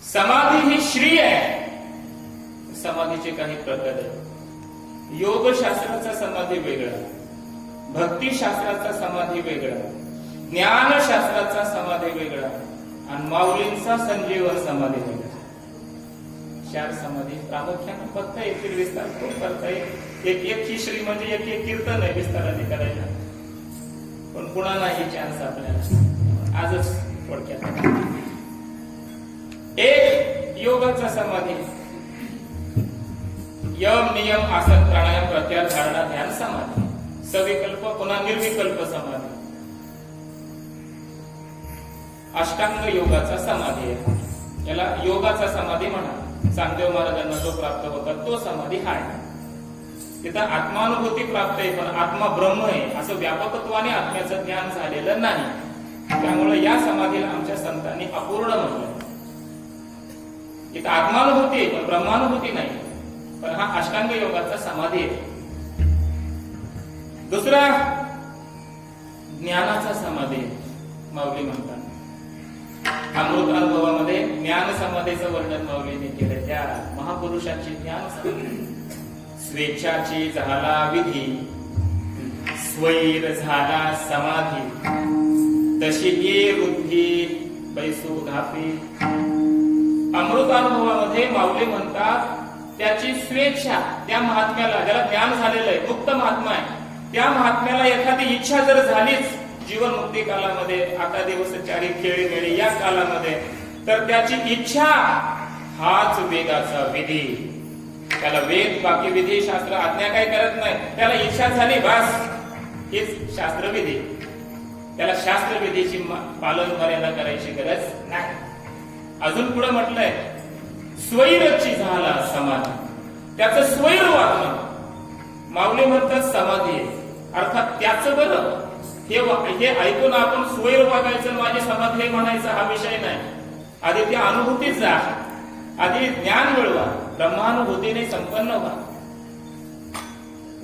समाधी ही श्री आहे. समाधीचे काही प्रकार आहेत. योगशास्त्राचा समाधी वेगळा, भक्तिशास्त्राचा समाधी वेगळा, ज्ञानशास्त्राचा समाधी वेगळा आणि माऊलींचा संजीवन समाधी वेगळा. 4 समाधी प्रामुख्याने फक्त एक विस्तार खूप करता येईल. एक ही श्री म्हणजे एक कीर्तन आहे विस्ताराने करायला, पण पुन्हा नाही चान्स आपल्याला. आजच थोडक्यात एक योगाचा समाधी, यम नियम आसन प्राणायाम प्रत्याहार धारणा ध्यान समाधी, सविकल्प पुन्हा निर्विकल्प समाधी. अष्टांग योगाचा समाधी आहे, याला योगाचा समाधी म्हणा. चांगदेव महाराजांना जो प्राप्त होता तो समाधी हा आहे. तिथं आत्मानुभूती प्राप्त आहे, पण आत्मा ब्रह्म आहे असं व्यापकत्वाने आत्म्याचं ज्ञान झालेलं नाही. त्यामुळे या समाधीला आमच्या संतांनी अपूर्ण म्हटलं. इथं आत्मानुभूती आहे पण ब्रह्मानुभूती नाही, पण हा अष्टांग योगाचा समाधी आहे. दुसरा ज्ञानाचा समाधी आहे. माऊली म्हणतात अमृत अनुभवामध्ये ज्ञान समाधीचं वर्णन माऊलीने केलं. त्या महापुरुषाची ज्ञान समाधी, स्वेच्छाची झाला विधी, स्वैर झाला समाधी, तशी ये बुद्धी बैसू धापी. अमृतानुभवामध्ये माऊली म्हणतात त्याची स्वेच्छा, त्या महात्म्याला ज्याला ज्ञान झालेलं आहे, मुक्त महात्मा आहे, त्या महात्म्याला एखादी इच्छा जर झालीच जीवन मुक्ती कालामध्ये, 11 दिवस 4 खेळी मेळी या कालामध्ये, तर त्याची इच्छा हाच वेदाचा विधी. त्याला वेद बाकी विधी शास्त्र आज्ञा काही करत नाही. त्याला इच्छा झाली बस हेच शास्त्रविधी. त्याला शास्त्रविधीची पालन मर्यादा करायची गरज नाही. अजून पुढे म्हटलंय स्वैरची झाला समाधी, त्याचं स्वैर वागणं. माऊली म्हणतात समाधी अर्थात त्याचं बरं हे ऐकून आपण स्वैर वागायचं माझी समाधी म्हणायचं हा विषय नाही. आधी त्या अनुभूतीच जा, आधी ज्ञान मिळवा, ब्रह्मानुभूतीने संपन्न व्हा,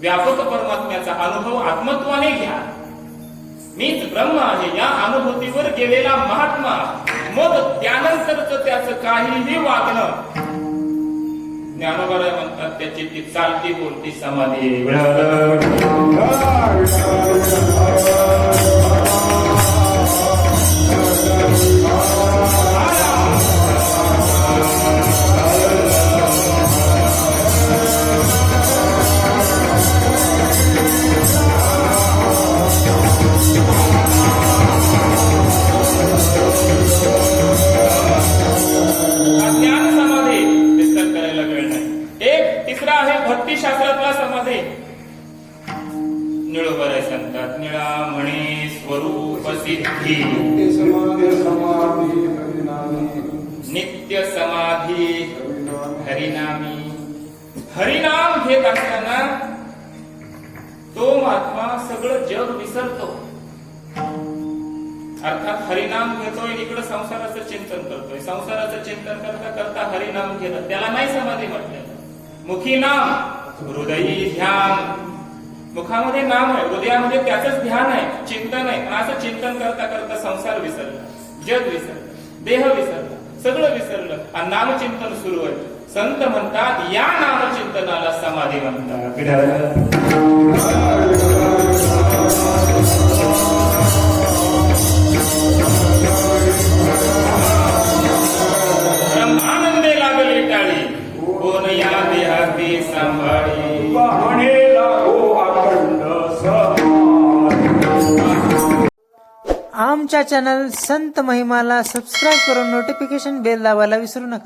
व्यापक परमात्म्याचा अनुभव आत्मत्वाने घ्या. मीच ब्रह्म आहे या अनुभूतीवर गेलेला महात्मा, मग त्यानंतरच त्याचं काहीही वागणं. ज्ञानोबा म्हणतात त्याची ती चालती बोलती समाधी. भक्तिशास्त्रातला समाधी. निळोबराय सांगतात निळा म्हणे स्वरूप सिद्धी, नित्य समाधी हरिनामी. हरिनाम घेत असताना तो महात्मा सगळं जग विसरतो. अर्थात हरिनाम घेतोय, इकडे संसाराचं चिंतन करतोय. संसाराचं चिंतन करता करता हरिनाम घेत, त्याला नाही समाधी म्हटलं. मुखी नाम हृदयी ध्यान. मुखामध्ये नाम आहे, हृदयामध्ये त्याचंच ध्यान आहे, चिंतन आहे. असं चिंतन करता करता संसार विसरला, जग विसरलं, देह विसरला, सगळं विसरलं आणि नामचिंतन सुरू आहे. संत म्हणतात या नामचिंतनाला समाधी म्हणतात. ब्रह्मानंदे लागले टाळी, कोण या देहाती सांभाळी. आमच्या चॅनल संत महिमाला सबस्क्राईब करून नोटिफिकेशन बेल दाबायला विसरू नका.